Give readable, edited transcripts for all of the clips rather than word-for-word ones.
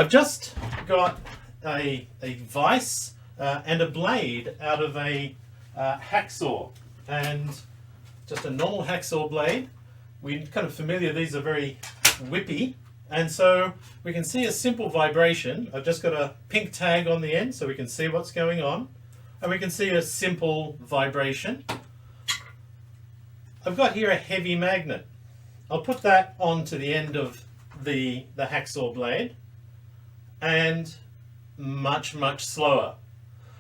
I've just got a vise and a blade out of a hacksaw, and just a normal hacksaw blade. We're kind of familiar, these are very whippy, and so we can see a simple vibration. I've just got a pink tag on the end so we can see what's going on, and we can see a simple vibration. I've got here a heavy magnet. I'll put that onto the end of the hacksaw blade, and much slower.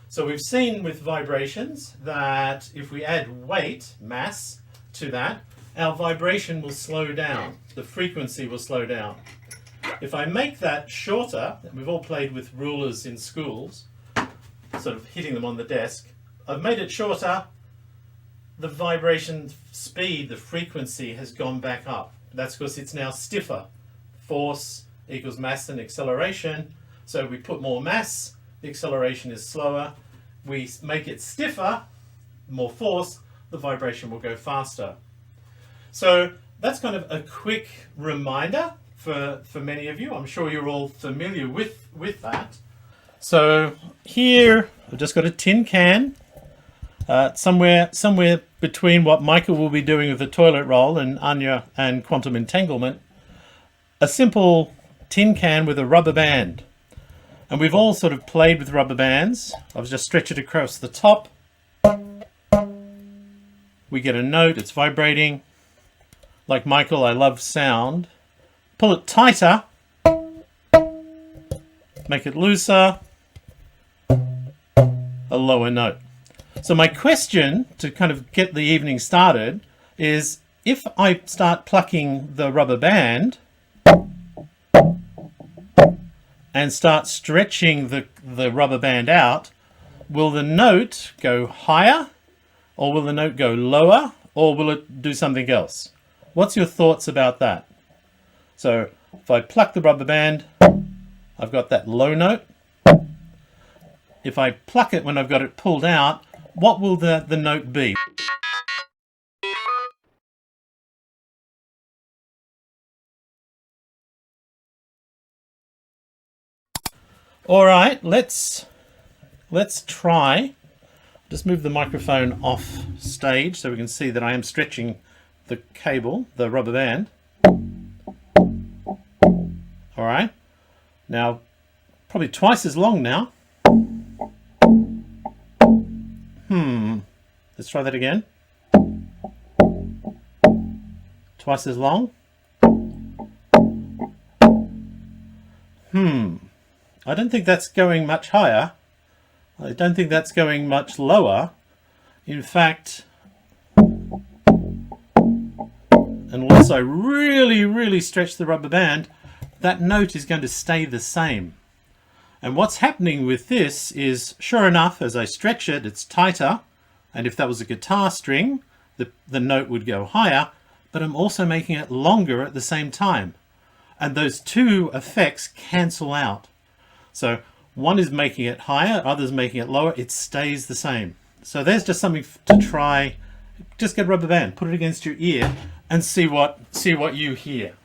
So we've seen with vibrations that if we add weight, mass, to that, our vibration will slow down. The frequency will slow down. If I make that shorter, and we've all played with rulers in schools, sort of hitting them on the desk, I've made it shorter, the vibration speed, the frequency has gone back up. That's because it's now stiffer. Force equals mass and acceleration. So we put more mass, the acceleration is slower. We make it stiffer, more force, the vibration will go faster. So that's kind of a quick reminder for many of you. I'm sure you're all familiar with that. So here I've just got a tin can, somewhere between what Michael will be doing with the toilet roll and Anya and quantum entanglement, a simple tin can with a rubber band. And we've all sort of played with rubber bands. I've just stretched it across the top. We get a note, it's vibrating. Like Michael, I love sound. Pull it tighter. Make it looser. A lower note. So my question to kind of get the evening started is, if I start plucking the rubber band and start stretching the rubber band out, will the note go higher, or will the note go lower, or will it do something else? What's your thoughts about that? So if I pluck the rubber band, I've got that low note. If I pluck it when I've got it pulled out, what will the note be? All right, let's try. Just move the microphone off stage so we can see that I am stretching the cable, the rubber band. All right, now probably twice as long now. Let's try that again. Twice as long. I don't think that's going much higher. I don't think that's going much lower. In fact, unless I really stretch the rubber band, that note is going to stay the same. And what's happening with this is, sure enough, as I stretch it, it's tighter. And if that was a guitar string, the note would go higher, but I'm also making it longer at the same time. And those two effects cancel out. So one is making it higher, others making it lower, it stays the same. So there's just something to try. Just get a rubber band, put it against your ear, and see what you hear.